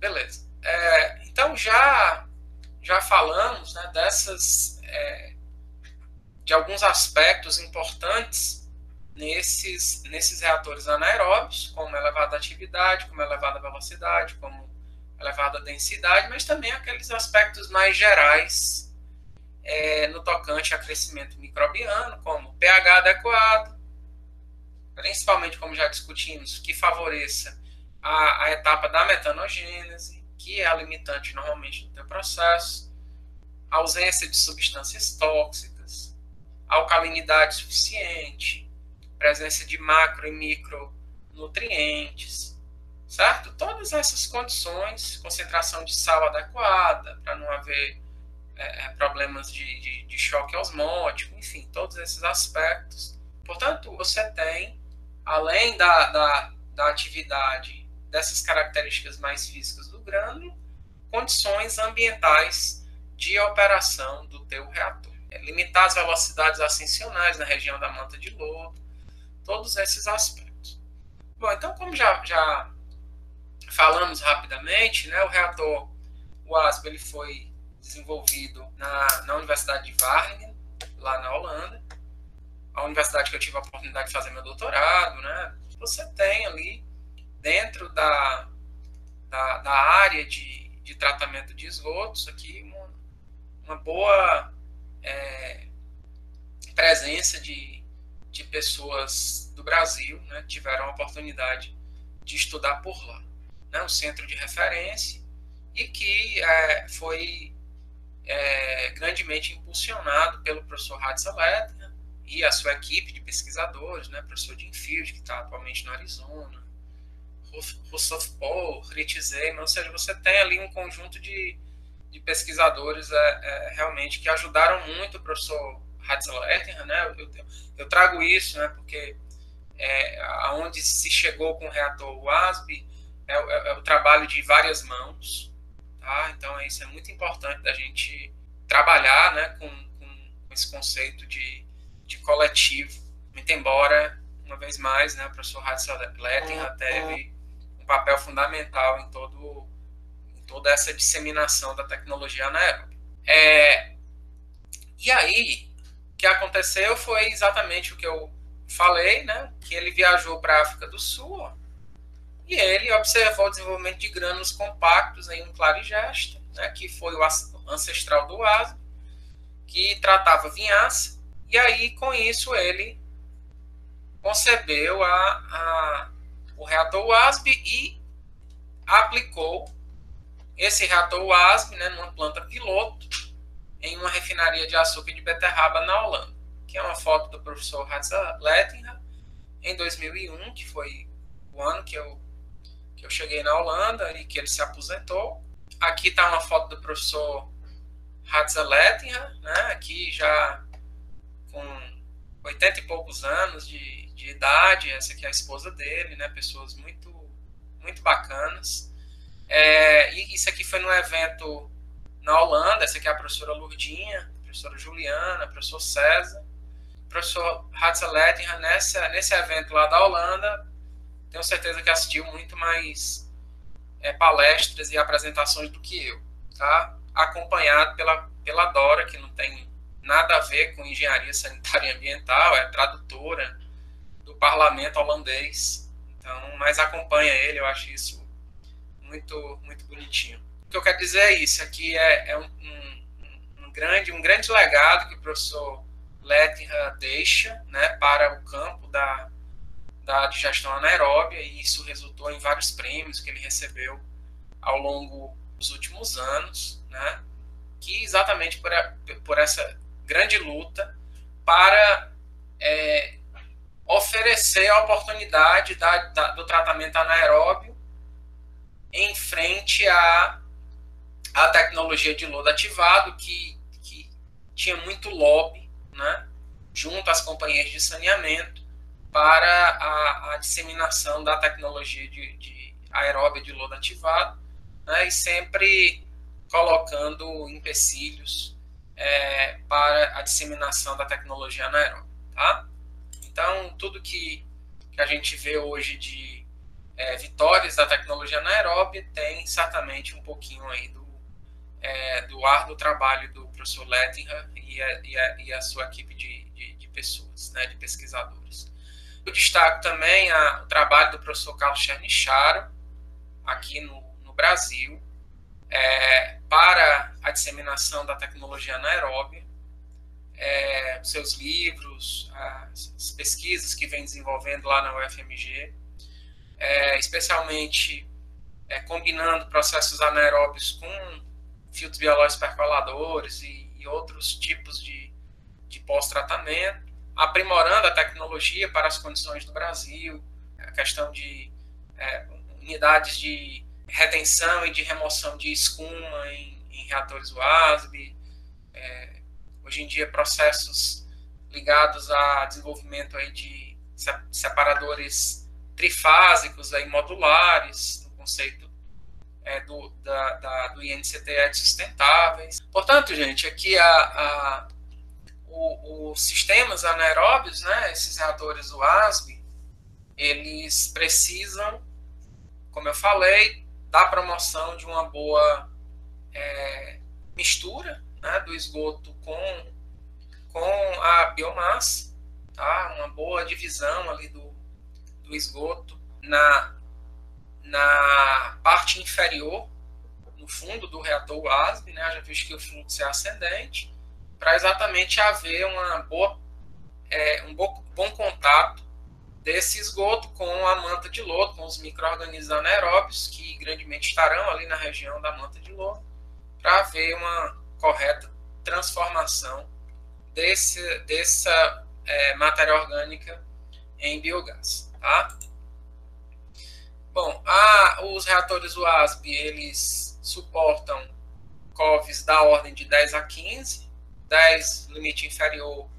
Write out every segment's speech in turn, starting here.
Beleza. Então, já falamos, né, de alguns aspectos importantes nesses reatores anaeróbios, como elevada atividade, como elevada velocidade, como elevada densidade, mas também aqueles aspectos mais gerais no tocante a crescimento microbiano, como pH adequado, principalmente, como já discutimos, que favoreça a etapa da metanogênese, que é a limitante normalmente do teu processo, a ausência de substâncias tóxicas, alcalinidade suficiente, presença de macro e micronutrientes, certo? Todas essas condições, concentração de sal adequada, para não haver problemas de choque osmótico, enfim, todos esses aspectos. Portanto, você tem, além da atividade dessas características mais físicas do grânulo, condições ambientais de operação do teu reator. Limitar as velocidades ascensionais na região da manta de lodo, todos esses aspectos. Bom, então, como já falamos rapidamente, né, o reator WASP ele foi desenvolvido na Universidade de Wageningen, lá na Holanda, a universidade que eu tive a oportunidade de fazer meu doutorado, né? Você tem ali, dentro da área de tratamento de esgotos, aqui uma boa presença de pessoas do Brasil, né? Tiveram a oportunidade de estudar por lá. Né? Um centro de referência e que foi grandemente impulsionado pelo professor Hatzalet, né? E a sua equipe de pesquisadores, né? Professor Jim Field, que está atualmente no Arizona, Rostov Pol, Rit Zeman, ou seja, você tem ali um conjunto de pesquisadores realmente que ajudaram muito o professor Hatzalet, né? Eu trago isso, né? Porque aonde se chegou com o reator WASB é o trabalho de várias mãos, tá? Então isso é muito importante da gente trabalhar, né, com esse conceito de coletivo, muito embora, uma vez mais, né, o professor Hatzalet teve um papel fundamental em toda essa disseminação da tecnologia anaeróbica. E aí, o que aconteceu foi exatamente o que eu falei, né, que ele viajou para a África do Sul e ele observou o desenvolvimento de grânulos compactos em um clarigesto, né, que foi o ancestral do WASB, que tratava vinhaça, e aí, com isso, ele concebeu o reator WASB e aplicou esse reator WASB, né, numa planta piloto em uma refinaria de açúcar de beterraba na Holanda, que é uma foto do professor Hatzalet em 2001, que foi o ano que eu cheguei na Holanda e que ele se aposentou. Aqui está uma foto do professor Hatzalet, né, aqui já com 80 e poucos anos de idade. Essa aqui é a esposa dele, né, pessoas muito, muito bacanas. E isso aqui foi num evento na Holanda. Essa aqui é a professora Lourdinha, a professora Juliana, o professor César. O professor Hatzalet, nesse evento lá da Holanda, tenho certeza que assistiu muito mais palestras e apresentações do que eu, tá? Acompanhado pela Dora, que não tem nada a ver com engenharia sanitária e ambiental, é tradutora do parlamento holandês, então, mas acompanha ele, eu acho isso muito, muito bonitinho. O que eu quero dizer é isso, aqui é um grande legado que o professor Lettinger deixa, né, para o campo da digestão anaeróbia, e isso resultou em vários prêmios que ele recebeu ao longo dos últimos anos, né, que exatamente por essa grande luta para oferecer a oportunidade do tratamento anaeróbio em frente à tecnologia de lodo ativado, que tinha muito lobby, né, junto às companhias de saneamento, para a disseminação da tecnologia de aeróbia de lodo ativado, né, e sempre colocando empecilhos para a disseminação da tecnologia anaeróbica. Tá? Então, tudo que a gente vê hoje de vitórias da tecnologia anaeróbia, tem certamente um pouquinho aí do árduo trabalho do professor Lettinger e a sua equipe de pessoas, né, de pesquisadores. Eu destaco também o trabalho do professor Carlos Chernicharo, aqui no Brasil, para a disseminação da tecnologia anaeróbia, seus livros, as pesquisas que vem desenvolvendo lá na UFMG, especialmente combinando processos anaeróbios com filtros biológicos percoladores e outros tipos de pós-tratamento, aprimorando a tecnologia para as condições do Brasil, a questão de unidades de retenção e de remoção de escuma em reatores WASB, hoje em dia processos ligados a desenvolvimento aí de separadores trifásicos aí modulares, no conceito do INCTE sustentáveis. Portanto, gente, aqui os sistemas anaeróbios, né, esses reatores WASB, eles precisam, como eu falei, da promoção de uma boa mistura, né, do esgoto com a biomassa, tá? Uma boa divisão ali do esgoto na parte inferior, no fundo do reator WASB, né? Já visto que o fluxo é ascendente, para exatamente haver um bom contato desse esgoto com a manta de lodo, com os micro-organismos anaeróbios, que grandemente estarão ali na região da manta de lodo, para haver uma correta transformação dessa matéria orgânica em biogás. Tá? Bom, os reatores WASB, eles suportam COVs da ordem de 10 a 15, 10 limite inferior,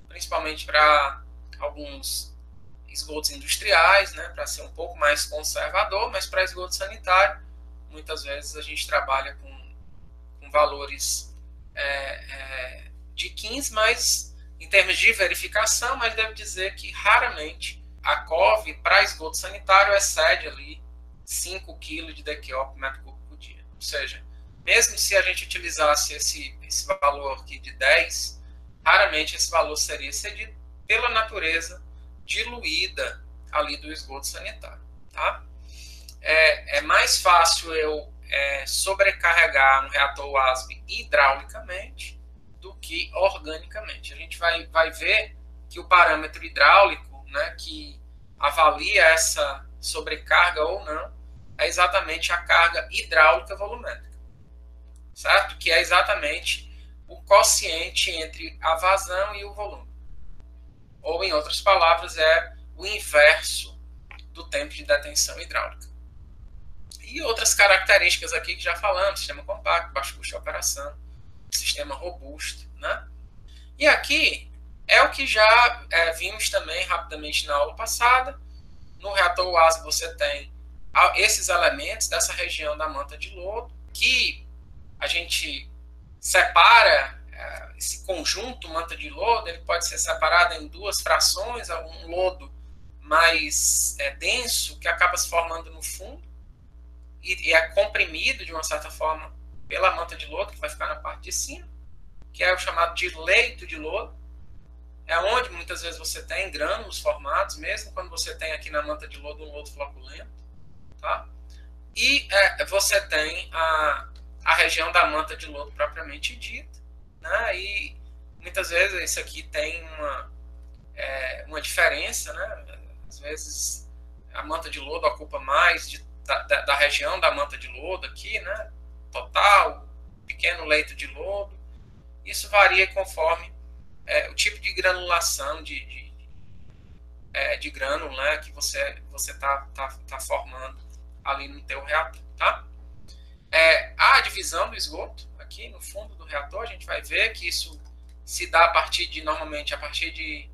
principalmente para alguns esgotos industriais, né, para ser um pouco mais conservador, mas para esgoto sanitário, muitas vezes a gente trabalha com valores de 15, mas em termos de verificação, mas deve dizer que raramente a COV para esgoto sanitário excede ali 5 kg de DQO por metro cúbico por dia. Ou seja, mesmo se a gente utilizasse esse valor aqui de 10, raramente esse valor seria excedido pela natureza diluída ali do esgoto sanitário. Tá? É mais fácil eu sobrecarregar um reator WASB hidraulicamente do que organicamente. A gente vai ver que o parâmetro hidráulico, né, que avalia essa sobrecarga ou não, é exatamente a carga hidráulica volumétrica, certo? Que é exatamente o quociente entre a vazão e o volume. Ou, em outras palavras, é o inverso do tempo de detenção hidráulica. E outras características aqui que já falamos: sistema compacto, baixo custo de operação, sistema robusto, né? E aqui é o que já vimos também rapidamente na aula passada. No reator WASB você tem esses elementos dessa região da manta de lodo, que a gente separa. Esse conjunto manta de lodo, ele pode ser separado em duas frações: um lodo mais denso, que acaba se formando no fundo, e é comprimido de uma certa forma pela manta de lodo, que vai ficar na parte de cima, que é o chamado de leito de lodo. É onde muitas vezes você tem grânulos formados, mesmo quando você tem aqui na manta de lodo um lodo floculento. Tá? E você tem a região da manta de lodo propriamente dita, né? E muitas vezes isso aqui tem uma diferença, né? Às vezes a manta de lodo ocupa mais da região da manta de lodo aqui, né? Total, pequeno leito de lodo. Isso varia conforme o tipo de granulação de grânulo, né, que você tá formando ali no teu reator. Tá? A divisão do esgoto aqui no fundo do reator, a gente vai ver que isso se dá normalmente a partir de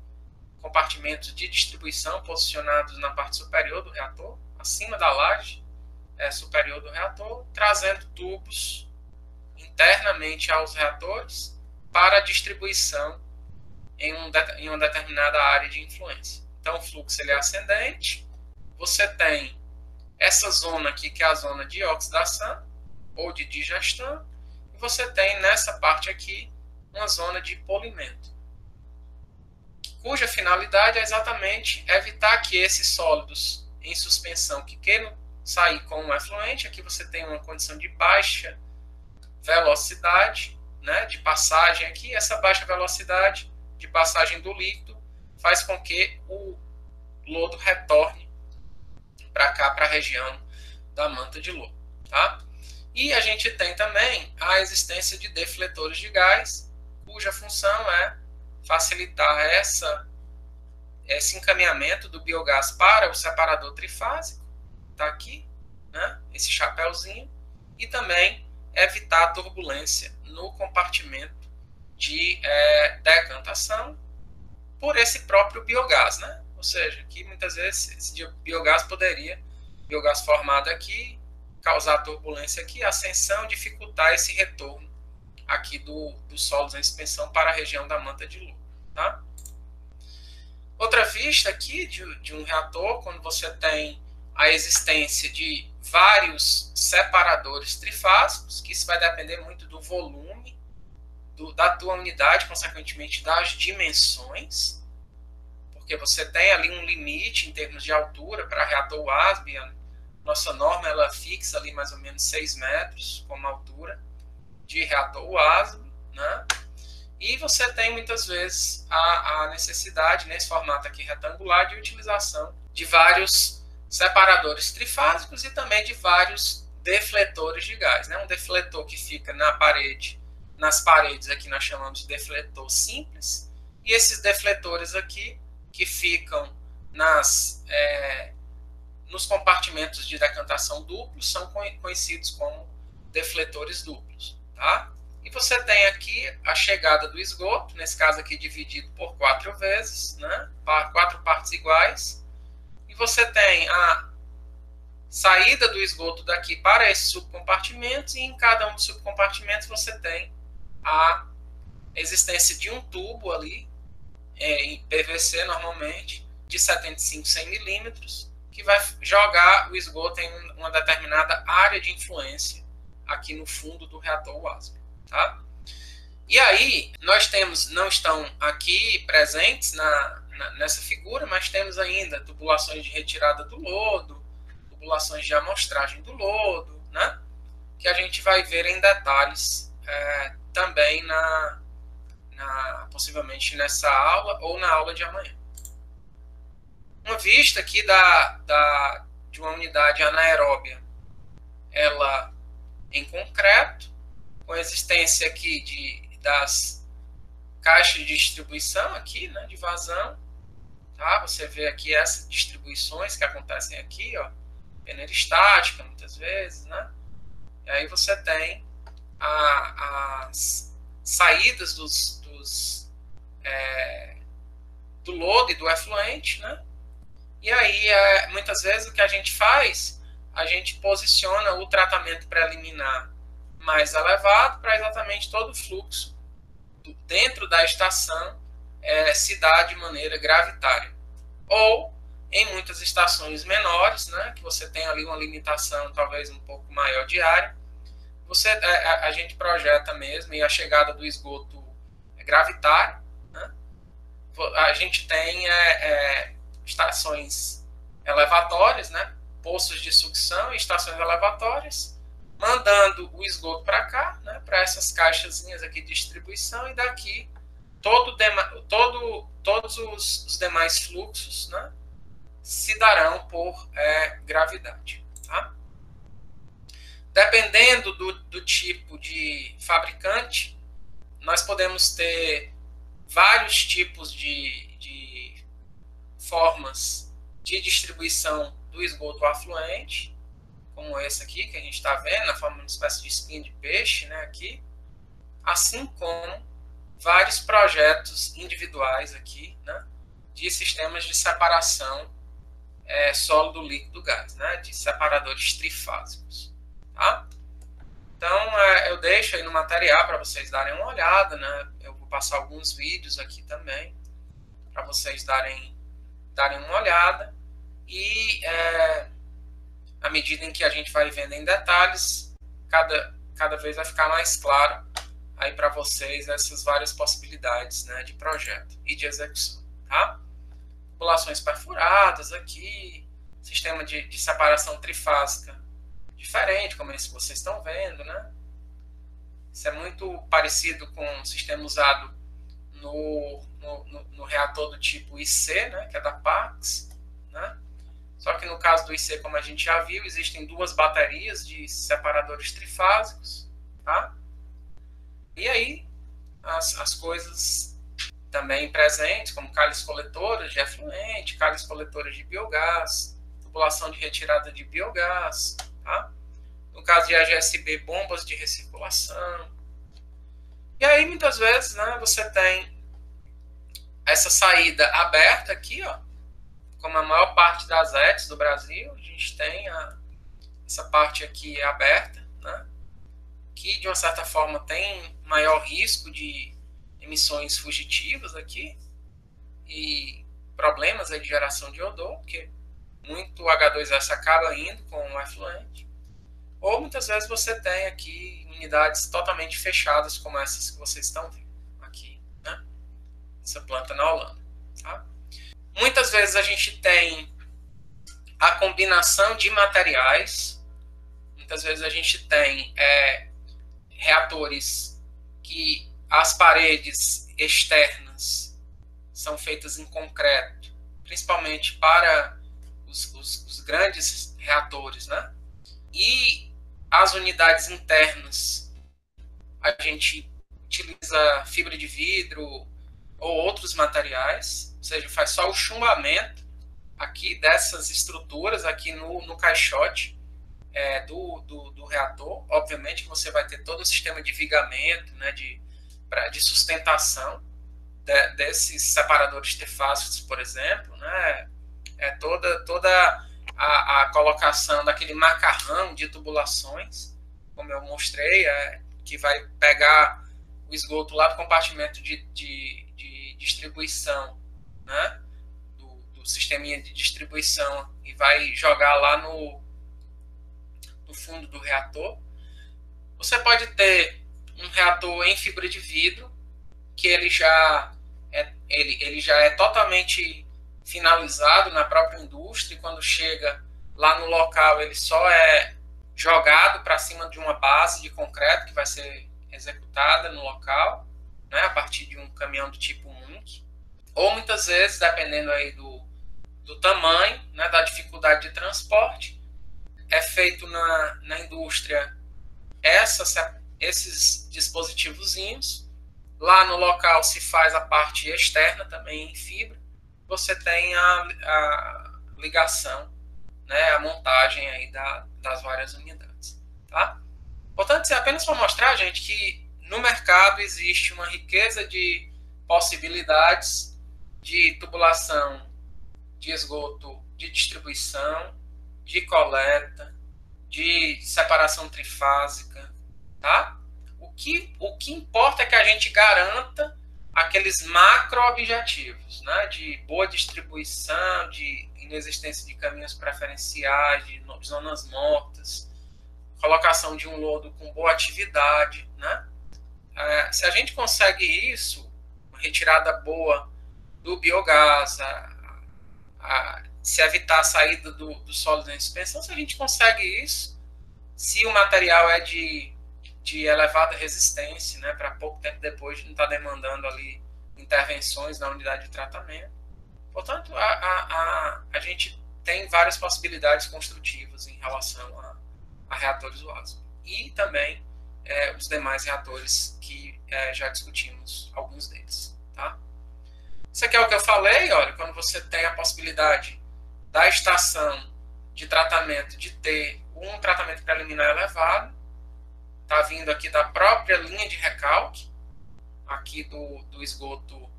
compartimentos de distribuição posicionados na parte superior do reator, acima da laje superior do reator, trazendo tubos internamente aos reatores para distribuição em uma determinada área de influência. Então, o fluxo ele é ascendente, você tem essa zona aqui, que é a zona de oxidação ou de digestão, e você tem nessa parte aqui uma zona de polimento, cuja finalidade é exatamente evitar que esses sólidos em suspensão que queiram sair com um efluente, aqui você tem uma condição de baixa velocidade, né, de passagem aqui, essa baixa velocidade de passagem do líquido faz com que o lodo retorne para cá, para a região da manta de lodo, tá? E a gente tem também a existência de defletores de gás, cuja função é facilitar esse encaminhamento do biogás para o separador trifásico, tá aqui, né? Esse chapéuzinho, e também evitar a turbulência no compartimento de decantação por esse próprio biogás, né? Ou seja, que muitas vezes esse biogás formado aqui, causar turbulência aqui, ascensão, dificultar esse retorno aqui dos sólidos em suspensão para a região da manta de lodo, tá? Outra vista aqui de um reator, quando você tem a existência de vários separadores trifásicos, que isso vai depender muito do volume da tua unidade, consequentemente das dimensões, porque você tem ali um limite em termos de altura para reator WASB. A nossa norma ela fixa ali mais ou menos 6 metros como altura de reator WASB, né? E você tem muitas vezes a necessidade, nesse formato aqui retangular, de utilização de vários separadores trifásicos e também de vários defletores de gás, né? Um defletor que fica nas paredes aqui nós chamamos de defletor simples, e esses defletores aqui que ficam nos compartimentos de decantação duplos são conhecidos como defletores duplos, tá? E você tem aqui a chegada do esgoto, nesse caso aqui dividido por 4 vezes, né? 4 partes iguais. E você tem a saída do esgoto daqui para esses subcompartimentos, e em cada um dos subcompartimentos você tem a existência de um tubo ali, em PVC normalmente, de 75-100 milímetros, que vai jogar o esgoto em uma determinada área de influência aqui no fundo do reator WASB. Tá? E aí, nós temos, não estão aqui presentes nessa figura, mas temos ainda tubulações de retirada do lodo, tubulações de amostragem do lodo, né? Que a gente vai ver em detalhes também possivelmente nessa aula ou na aula de amanhã. Uma vista aqui de uma unidade anaeróbia, ela em concreto, com a existência aqui das caixas de distribuição aqui, né, de vazão, tá? Você vê aqui essas distribuições que acontecem aqui, ó, peneira estática muitas vezes, né? E aí você tem as saídas do lodo e do efluente, né? E aí muitas vezes o que a gente faz, a gente posiciona o tratamento preliminar mais elevado para exatamente todo o fluxo dentro da estação se dar de maneira gravitária. Ou em muitas estações menores, né, que você tem ali uma limitação talvez um pouco maior de área, a gente projeta mesmo, e a chegada do esgoto é gravitária, né? A gente tem estações elevatórias, né, poços de sucção e estações elevatórias, mandando o esgoto para cá, né, para essas caixazinhas aqui de distribuição, e daqui todos os demais fluxos, né, se darão por gravidade. Tá? Dependendo do tipo de fabricante, nós podemos ter vários tipos de formas de distribuição do esgoto afluente, como esse aqui que a gente está vendo, na forma de uma espécie de espinha de peixe, né, aqui, assim como vários projetos individuais aqui, né, de sistemas de separação sólido, líquido, gás, né, de separadores trifásicos. Tá? Então, eu deixo aí no material para vocês darem uma olhada, né, eu vou passar alguns vídeos aqui também para vocês darem uma olhada, e à medida em que a gente vai vendo em detalhes, cada vez vai ficar mais claro aí para vocês essas várias possibilidades, né, de projeto e de execução, tá? Tubulações perfuradas aqui, sistema de separação trifásica diferente, como esse que vocês estão vendo, né? Isso é muito parecido com o sistema usado no reator do tipo IC, né, que é da Pax, né? Só que no caso do IC, como a gente já viu, existem duas baterias de separadores trifásicos, tá? E aí, as coisas também presentes, como cálices coletoras de efluente, cálices coletoras de biogás, tubulação de retirada de biogás, tá? No caso de AGSB, bombas de recirculação. E aí, muitas vezes, né, você tem essa saída aberta aqui, ó, como a maior parte das ETs do Brasil, a gente tem essa parte aqui aberta, né, que de uma certa forma tem maior risco de emissões fugitivas aqui e problemas aí de geração de odor, porque muito H2S acaba indo com o efluente. Ou muitas vezes você tem aqui unidades totalmente fechadas, como essas que vocês estão vendo aqui, né? Essa planta na Holanda, tá? Muitas vezes a gente tem a combinação de materiais. Muitas vezes a gente tem reatores que as paredes externas são feitas em concreto, principalmente para os grandes reatores, né? E as unidades internas, a gente utiliza fibra de vidro ou outros materiais, ou seja, faz só o chumbamento aqui dessas estruturas aqui no caixote do reator. Obviamente que você vai ter todo o sistema de vigamento, né, de sustentação desses separadores trifásicos, por exemplo, né, toda a colocação daquele macarrão de tubulações, como eu mostrei, que vai pegar o esgoto lá do compartimento de distribuição, né, do sisteminha de distribuição, e vai jogar lá no fundo do reator. Você pode ter um reator em fibra de vidro, que ele já é totalmente finalizado na própria indústria, e quando chega lá no local ele só é jogado para cima de uma base de concreto que vai ser executada no local, né, a partir de um caminhão do tipo Munk. Ou muitas vezes, dependendo aí do tamanho, né, da dificuldade de transporte, é feito na indústria esses dispositivozinhos. Lá no local se faz a parte externa também em fibra. Você tem a ligação, né, a montagem aí das várias unidades, tá? Portanto, isso é apenas para mostrar, gente, que no mercado existe uma riqueza de possibilidades de tubulação de esgoto, de distribuição, de coleta, de separação trifásica, tá? O que importa é que a gente garanta aqueles macro-objetivos, né, de boa distribuição, de inexistência de caminhos preferenciais, de zonas mortas, colocação de um lodo com boa atividade, né? Se a gente consegue isso, uma retirada boa do biogás, se evitar a saída do sólido em suspensão, se a gente consegue isso, se o material é de elevada resistência, né, para pouco tempo depois de não estar demandando ali intervenções na unidade de tratamento. Portanto, a gente tem várias possibilidades construtivas em relação a reatores WASP. E também os demais reatores que já discutimos alguns deles. Tá? Isso aqui é o que eu falei, olha, quando você tem a possibilidade da estação de tratamento de ter um tratamento preliminar elevado, está vindo aqui da própria linha de recalque, aqui do esgoto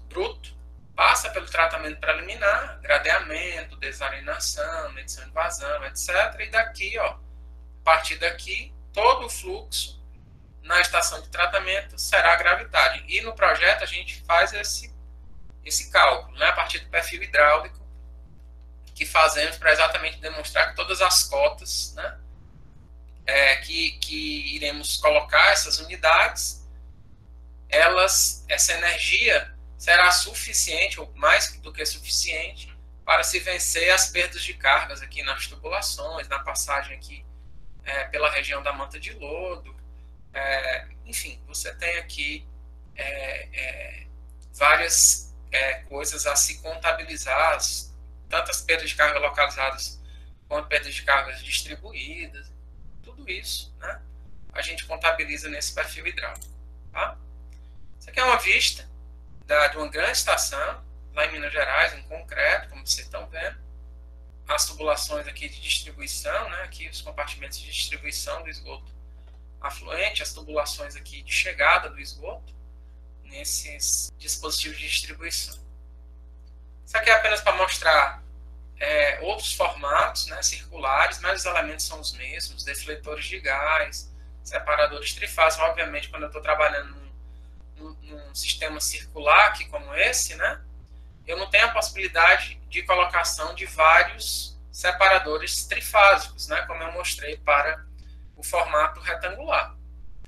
bruto, passa pelo tratamento preliminar, gradeamento, desarenação, medição de vazão, etc. E daqui, ó, a partir daqui, todo o fluxo na estação de tratamento será gravitário. E no projeto a gente faz esse cálculo, né, a partir do perfil hidráulico que fazemos para exatamente demonstrar que todas as cotas, né, que iremos colocar, essas unidades, essa energia será suficiente, ou mais do que suficiente, para se vencer as perdas de cargas aqui nas tubulações, na passagem aqui pela região da manta de lodo. Enfim, você tem aqui várias coisas a se contabilizar, tanto as perdas de carga localizadas quanto perdas de cargas distribuídas. Tudo isso, né, a gente contabiliza nesse perfil hidráulico. Tá? Isso aqui é uma vista de uma grande estação, lá em Minas Gerais, em concreto, como vocês estão vendo. As tubulações aqui de distribuição, né, aqui os compartimentos de distribuição do esgoto afluente, as tubulações aqui de chegada do esgoto, nesses dispositivos de distribuição. Isso aqui é apenas para mostrar outros formatos, né, circulares, mas os elementos são os mesmos, defletores de gás, separadores trifásicos. Obviamente, quando eu estou trabalhando num sistema circular aqui como esse, né, eu não tenho a possibilidade de colocação de vários separadores trifásicos, né, como eu mostrei para o formato retangular.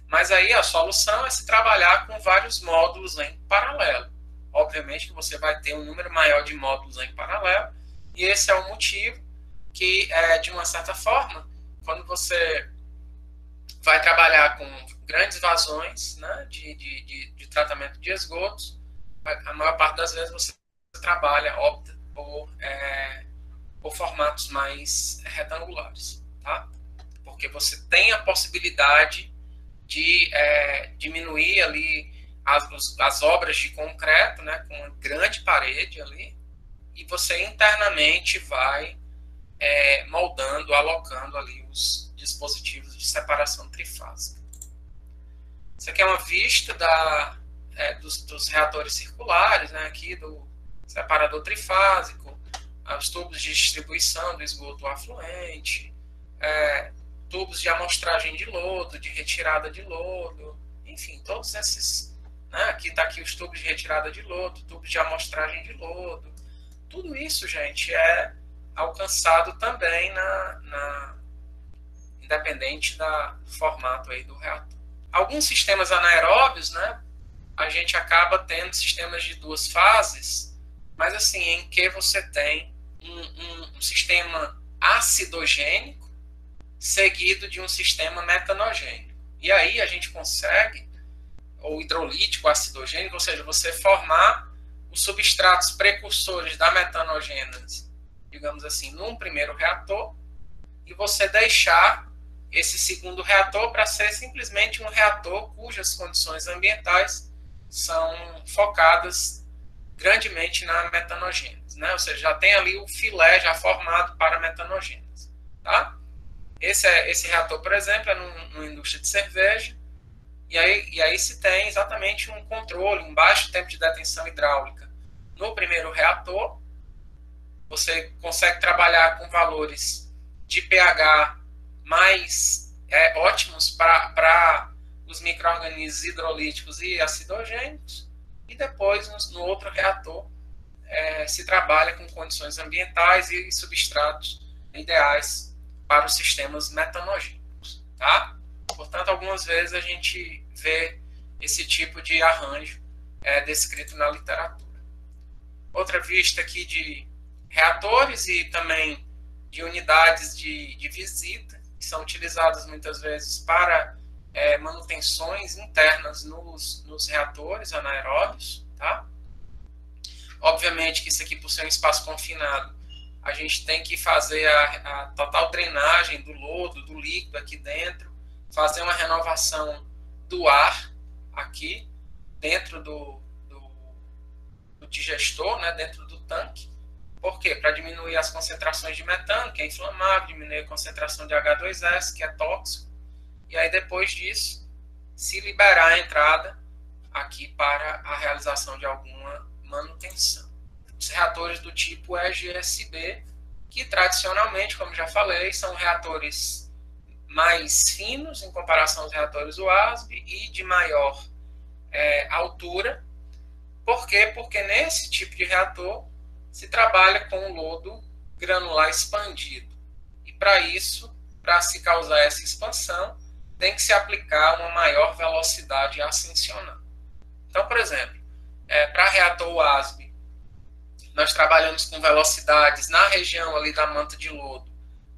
Mas aí a solução é se trabalhar com vários módulos em paralelo. Obviamente que você vai ter um número maior de módulos em paralelo, e esse é o motivo que, de uma certa forma, quando você vai trabalhar com grandes vazões, né, de tratamento de esgotos, a maior parte das vezes você opta por formatos mais retangulares, tá? Porque você tem a possibilidade de diminuir ali as obras de concreto, né, com uma grande parede ali, e você internamente vai moldando, alocando ali os dispositivos de separação trifásica. Isso aqui é uma vista dos reatores circulares, né, aqui do separador trifásico, os tubos de distribuição do esgoto afluente, tubos de amostragem de lodo, de retirada de lodo, enfim, todos esses, né, aqui está aqui os tubos de retirada de lodo, tubos de amostragem de lodo. Tudo isso, gente, é alcançado também independente do formato aí do reator. Alguns sistemas anaeróbios, né, a gente acaba tendo sistemas de duas fases, mas assim, em que você tem um sistema acidogênico seguido de um sistema metanogênico. E aí a gente consegue, ou hidrolítico acidogênico, ou seja, você formar os substratos precursores da metanogênese, digamos assim, num primeiro reator, e você deixar esse segundo reator para ser simplesmente um reator cujas condições ambientais são focadas grandemente na metanogênese, né? Ou seja, já tem ali o filé já formado para a metanogênese, tá? Esse reator, por exemplo, é numa indústria de cerveja, e aí se tem exatamente um controle, um baixo tempo de detenção hidráulica no primeiro reator. Você consegue trabalhar com valores de pH mais ótimos para os micro-organismos hidrolíticos e acidogênicos, e depois no outro reator se trabalha com condições ambientais e substratos ideais para os sistemas metanogênicos, tá? Portanto, algumas vezes a gente vê esse tipo de arranjo descrito na literatura. Outra vista aqui de reatores e também de unidades de visita, que são utilizadas muitas vezes para manutenções internas nos reatores anaeróbios, tá? Obviamente que isso aqui, por ser um espaço confinado, a gente tem que fazer a total drenagem do lodo, do líquido aqui dentro, fazer uma renovação do ar aqui dentro do digestor, né, dentro do tanque. Por quê? Para diminuir as concentrações de metano, que é inflamável, diminuir a concentração de H2S, que é tóxico, e aí depois disso se liberar a entrada aqui para a realização de alguma manutenção. Os reatores do tipo EGSB, que tradicionalmente, como já falei, são reatores mais finos em comparação aos reatores UASB e de maior altura. Por quê? Porque nesse tipo de reator se trabalha com lodo granular expandido. E para isso, para se causar essa expansão, tem que se aplicar uma maior velocidade ascensional. Então, por exemplo, para reator WASB, nós trabalhamos com velocidades na região ali da manta de lodo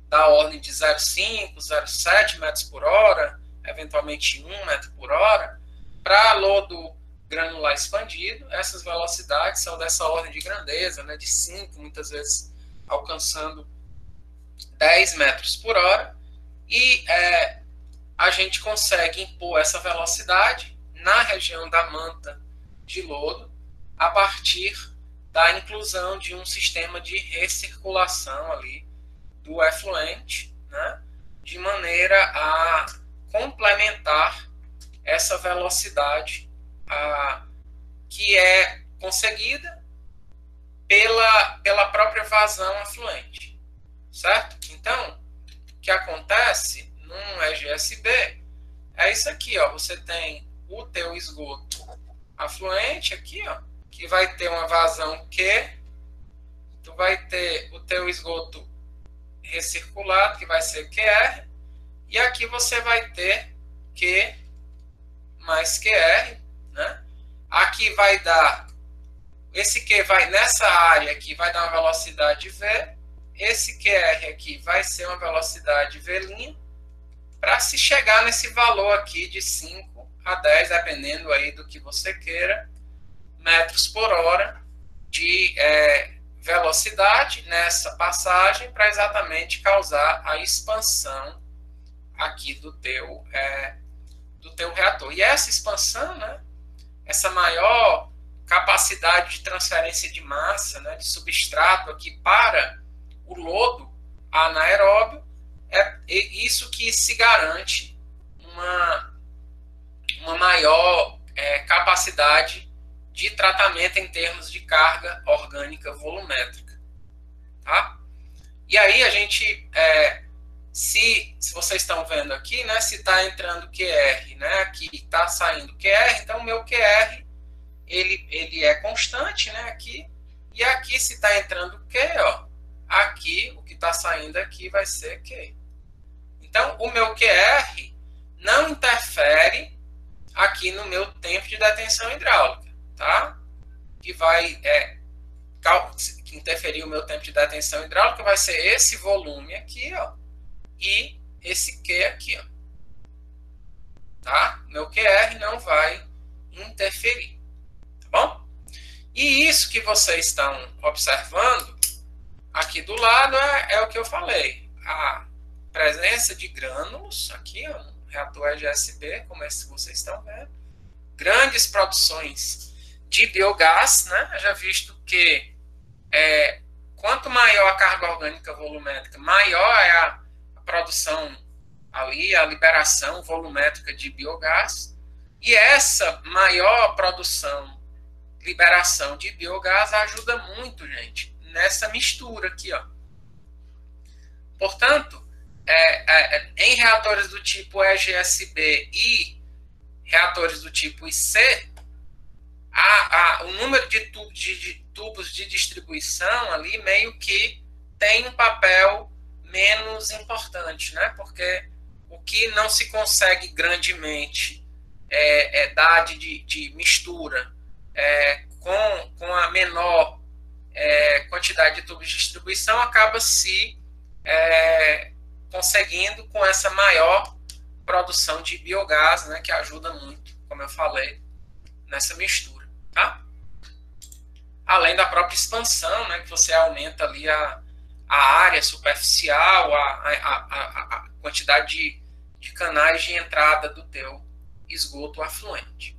da ordem de 0,5, 0,7 metros por hora, eventualmente 1 metro por hora. Para lodo granular expandido, essas velocidades são dessa ordem de grandeza, né, de 5, muitas vezes alcançando 10 metros por hora. E a gente consegue impor essa velocidade na região da manta de lodo a partir da inclusão de um sistema de recirculação ali do efluente, né, de maneira a complementar essa velocidade que é conseguida pela própria vazão afluente, certo? Então, o que acontece num EGSB é isso aqui, ó, você tem o teu esgoto afluente aqui, ó, que vai ter uma vazão Q, tu vai ter o teu esgoto recirculado, que vai ser QR, e aqui você vai ter Q mais QR, né? Aqui vai dar, esse Q vai nessa área aqui, vai dar uma velocidade V, esse QR aqui vai ser uma velocidade V', para se chegar nesse valor aqui de 5 a 10, dependendo aí do que você queira, metros por hora de velocidade nessa passagem para exatamente causar a expansão aqui do teu reator. E essa expansão, né, essa maior capacidade de transferência de massa, né, de substrato aqui para o lodo anaeróbio, é isso que se garante uma maior capacidade de tratamento em termos de carga orgânica volumétrica. Tá? E aí a gente, se vocês estão vendo aqui, né, se está entrando QR, né, aqui está saindo QR, então o meu QR ele é constante, né, aqui, e aqui se está entrando Q, ó, aqui o que está saindo aqui vai ser Q. Então o meu QR não interfere aqui no meu tempo de detenção hidráulica, tá? Que vai interferir o meu tempo de detenção hidráulica vai ser esse volume aqui, ó, e esse Q aqui, ó, tá? Meu QR não vai interferir, tá bom? E isso que vocês estão observando aqui do lado é o que eu falei, a presença de grânulos aqui, ó, no reator EGSB, como esse que vocês estão vendo, grandes produções de biogás, né? Já visto que quanto maior a carga orgânica volumétrica, maior é a produção ali, a liberação volumétrica de biogás, e essa maior produção, liberação de biogás ajuda muito, gente, nessa mistura aqui, ó. Portanto, em reatores do tipo EGSB e reatores do tipo IC, o número de tubos de distribuição ali meio que tem um papel menos importante, né? Porque o que não se consegue grandemente dar de mistura com a menor quantidade de tubos de distribuição acaba se conseguindo com essa maior produção de biogás, né, que ajuda muito, como eu falei, nessa mistura, tá? Além da própria expansão, né, que você aumenta ali a área superficial, a quantidade de canais de entrada do teu esgoto afluente.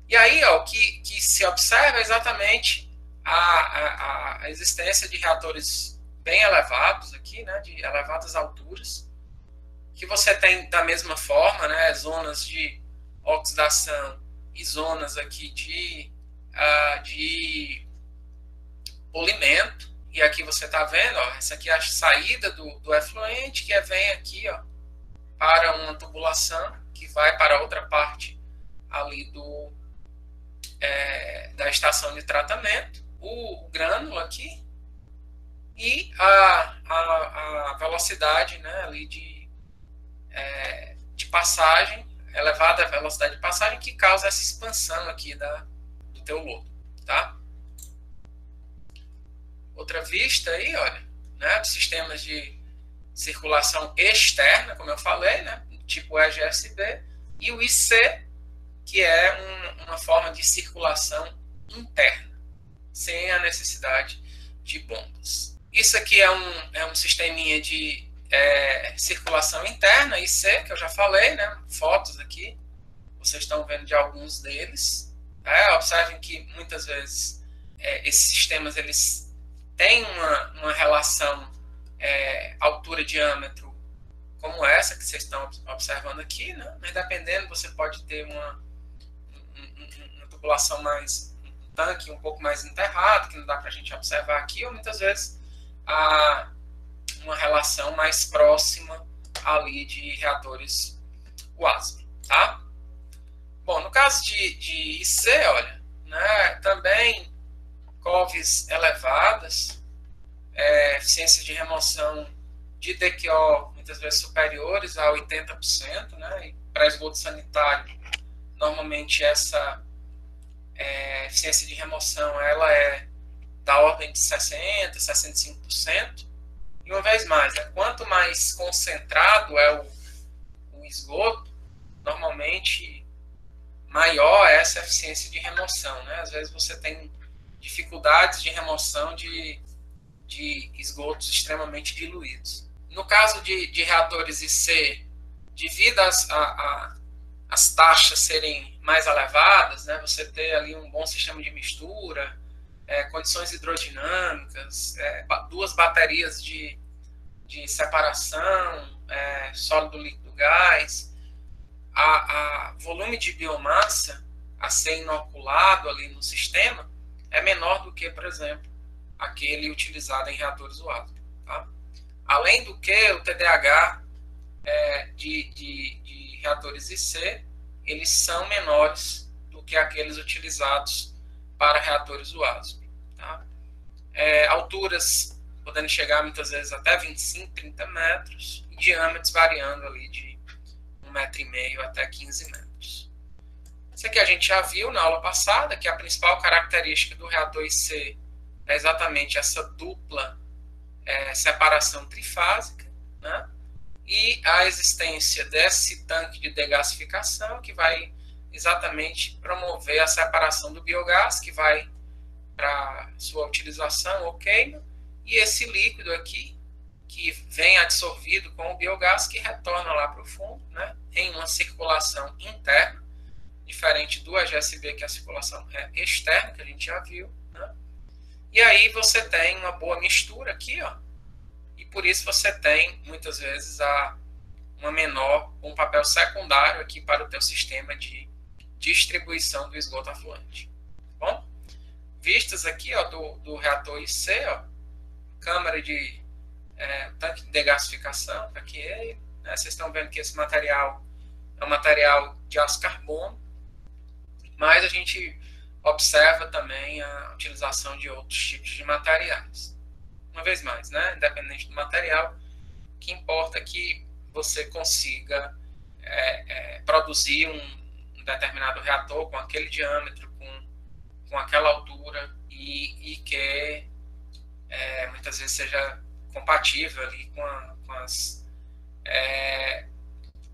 E aí, ó, o que se observa é exatamente a existência de reatores bem elevados aqui, né, de elevadas alturas, que você tem da mesma forma, né, zonas de oxidação e zonas aqui de polimento. E aqui você está vendo, ó, essa aqui é a saída do efluente, que vem aqui, ó, para uma tubulação que vai para outra parte ali da estação de tratamento, o grânulo aqui, e a velocidade, né, ali de passagem, elevada velocidade de passagem, que causa essa expansão aqui do teu lodo, tá? Outra vista aí, olha, né, de sistemas de circulação externa, como eu falei, né, tipo EGSB, e o IC, que é uma forma de circulação interna, sem a necessidade de bombas. Isso aqui é um sisteminha de circulação interna, IC, que eu já falei, né, fotos aqui, vocês estão vendo de alguns deles. Observem que muitas vezes esses sistemas eles têm uma relação altura-diâmetro como essa que vocês estão observando aqui, né? Mas dependendo, você pode ter uma tubulação mais, um tanque um pouco mais enterrado, que não dá para a gente observar aqui, ou muitas vezes uma relação mais próxima ali de reatores WASP, tá? Bom, no caso de IC, olha, né, também COVs elevadas, eficiência de remoção de DQO muitas vezes superiores a 80%, né, e para esgoto sanitário, normalmente essa eficiência de remoção ela é da ordem de 60%, 65%, e uma vez mais, né, quanto mais concentrado é o esgoto, normalmente maior é essa eficiência de remoção, né? Às vezes você tem dificuldades de remoção de esgotos extremamente diluídos. No caso de reatores IC, devido às taxas serem mais elevadas, né? Você ter ali um bom sistema de mistura, condições hidrodinâmicas, duas baterias de separação, sólido, líquido, gás, a volume de biomassa a ser inoculado ali no sistema é menor do que, por exemplo, aquele utilizado em reatores WASP. Tá? Além do que, o TDAH de reatores IC, eles são menores do que aqueles utilizados para reatores WASP. Tá? Alturas podendo chegar muitas vezes até 25, 30 metros, e diâmetros variando ali de 1,5 metro até 15 metros. Isso aqui a gente já viu na aula passada, que a principal característica do reator IC é exatamente essa dupla separação trifásica, né? E a existência desse tanque de degasificação, que vai exatamente promover a separação do biogás, que vai para sua utilização ou queima, e esse líquido aqui, que vem absorvido com o biogás, que retorna lá para o fundo, né, em uma circulação interna, diferente do EGSB, que é a circulação externa, que a gente já viu. Né? E aí você tem uma boa mistura aqui, ó, e por isso você tem, muitas vezes, um papel secundário aqui para o teu sistema de distribuição do esgoto afluente. Tá bom? Vistas aqui, ó, do reator IC, ó, câmara de tanque de degasificação, aqui né, vocês estão vendo que esse material é um material de aço carbono, mas a gente observa também a utilização de outros tipos de materiais. Uma vez mais, né, independente do material, o que importa é que você consiga produzir um determinado reator com aquele diâmetro, com aquela altura e que muitas vezes seja compatível ali com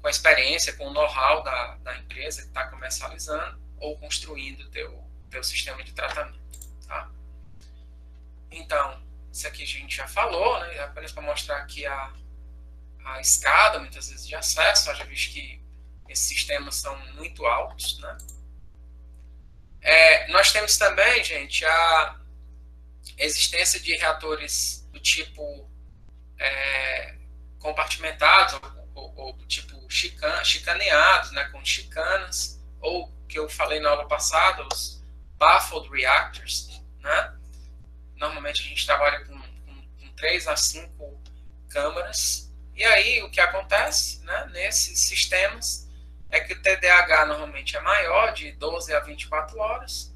a experiência, com o know-how da empresa que está comercializando ou construindo o teu sistema de tratamento. Tá? Então, isso aqui a gente já falou, né? Apenas para mostrar aqui a escada, muitas vezes, de acesso. Já visto que esses sistemas são muito altos. Né? Nós temos também, gente, a existência de reatores do tipo compartimentados ou do tipo chicaneados, né, com chicanas, ou que eu falei na aula passada, os baffled reactors. Né? Normalmente a gente trabalha com 3 a 5 câmaras. E aí o que acontece, né, nesses sistemas é que o TDAH normalmente é maior, de 12 a 24 horas.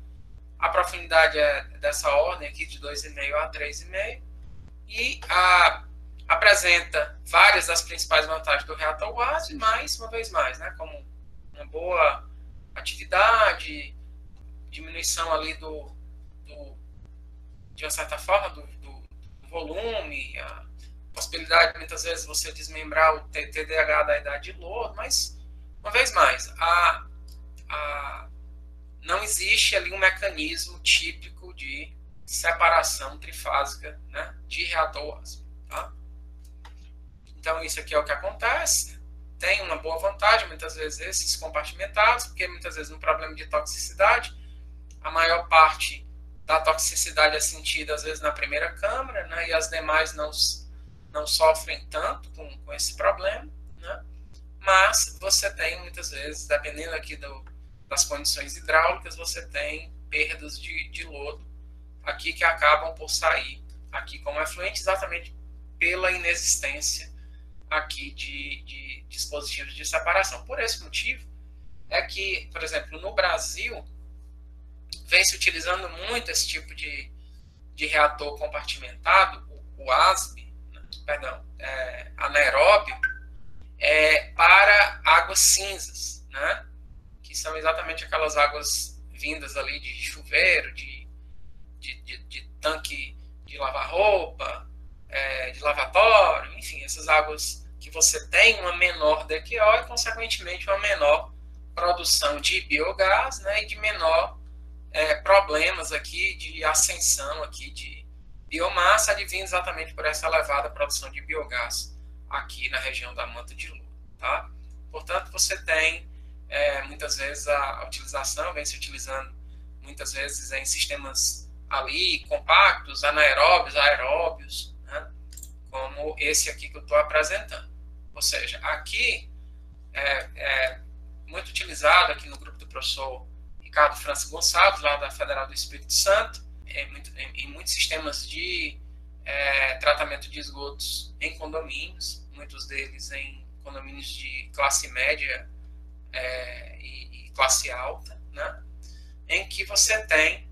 A profundidade é dessa ordem aqui, de 2,5 a 3,5. e apresenta várias das principais vantagens do reator Wasp, mas, uma vez mais, né, como uma boa atividade, diminuição ali de uma certa forma, do volume, a possibilidade de muitas vezes você desmembrar o TDAH da idade de lodo, mas, uma vez mais, não existe ali um mecanismo típico de separação trifásica, né, de reator Wasp. Tá? Então, isso aqui é o que acontece. Tem uma boa vantagem, muitas vezes, esses compartimentados, porque muitas vezes no problema de toxicidade, a maior parte da toxicidade é sentida, às vezes, na primeira câmara, né, e as demais não sofrem tanto com esse problema, né, mas você tem, muitas vezes, dependendo aqui das condições hidráulicas, você tem perdas de lodo aqui que acabam por sair aqui como efluente, exatamente pela inexistência aqui de dispositivos de separação. Por esse motivo é que, por exemplo, no Brasil, vem se utilizando muito esse tipo de reator compartimentado, o ASB, anaeróbio, para águas cinzas, né? Que são exatamente aquelas águas vindas ali de chuveiro, de tanque de lavar roupa, de lavatório, enfim, essas águas que você tem uma menor DQO e, consequentemente, uma menor produção de biogás, né, e de menor problemas aqui de ascensão aqui de biomassa, advindo exatamente por essa elevada produção de biogás aqui na região da manta de Lula. Tá? Portanto, você tem muitas vezes a utilização, vem se utilizando muitas vezes em sistemas ali compactos, anaeróbios, aeróbios, né? Como esse aqui que eu estou apresentando. Ou seja, aqui é muito utilizado aqui no grupo do professor Ricardo França Gonçalves, lá da Federal do Espírito Santo, em muitos sistemas de tratamento de esgotos em condomínios, muitos deles em condomínios de classe média e classe alta, né? Em que você tem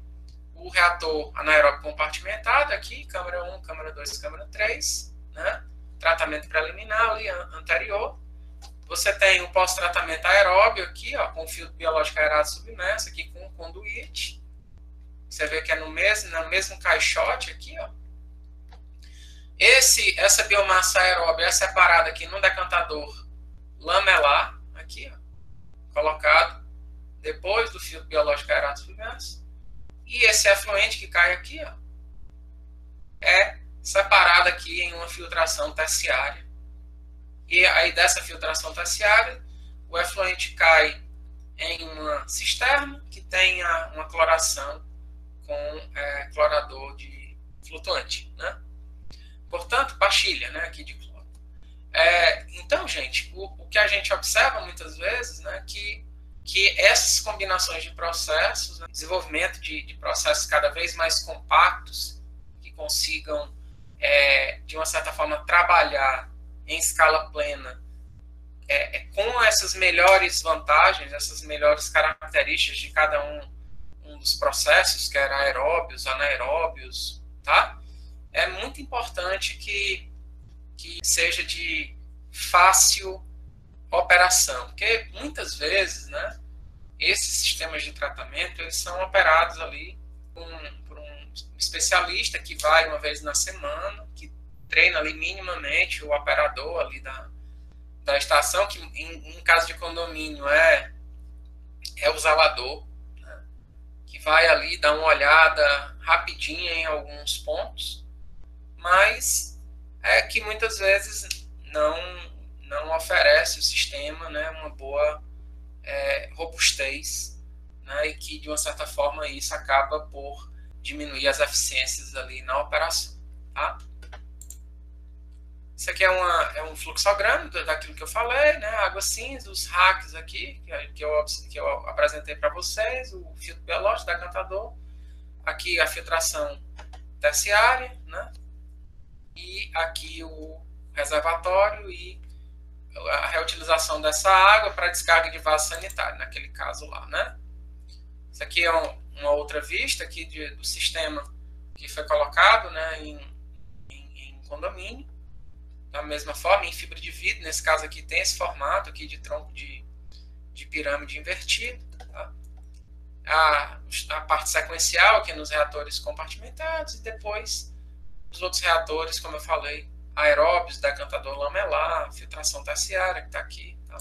o reator anaeróbico compartimentado aqui, câmara 1, câmara 2, câmara 3, né? Tratamento preliminar ali anterior. Você tem o pós-tratamento aeróbio aqui, ó, com filtro biológico aerado submerso, aqui com conduíte. Você vê que é no mesmo caixote aqui, ó. Essa biomassa aeróbia é separada aqui num decantador lamelar, aqui, ó, colocado depois do filtro biológico aerado submerso. E esse efluente que cai aqui, ó, é separado aqui em uma filtração terciária. E aí dessa filtração terciária, o efluente cai em uma cisterna que tenha uma cloração com clorador de flutuante, né? Portanto, pastilha, né, aqui de cloro. Então, gente, o que a gente observa muitas vezes, né, que essas combinações de processos, né, desenvolvimento de processos cada vez mais compactos, que consigam, de uma certa forma, trabalhar em escala plena, com essas melhores vantagens, essas melhores características de cada um dos processos, quer aeróbios, anaeróbios, tá? É muito importante que seja de fácil operação, porque muitas vezes, né, esses sistemas de tratamento, eles são operados ali por um especialista que vai uma vez na semana, que treina ali minimamente o operador ali da estação, que em caso de condomínio é o zelador, né, que vai ali dar uma olhada rapidinha em alguns pontos, mas que muitas vezes não oferece o sistema, né, uma boa robustez, né, e que de uma certa forma isso acaba por diminuir as eficiências ali na operação. Tá? Isso aqui é um fluxograma daquilo que eu falei, né, água cinza, os racks aqui que eu apresentei para vocês, o filtro biológico, decantador, aqui a filtração terciária, né, e aqui o reservatório e a reutilização dessa água para descarga de vaso sanitário, naquele caso lá, né? Isso aqui é uma outra vista aqui do sistema que foi colocado, né, em condomínio. Da mesma forma, em fibra de vidro, nesse caso aqui tem esse formato aqui de tronco de pirâmide invertido. Tá? A parte sequencial aqui nos reatores compartimentados e depois os outros reatores, como eu falei, aeróbios, decantador lamelar, filtração terciária que está aqui. Tá?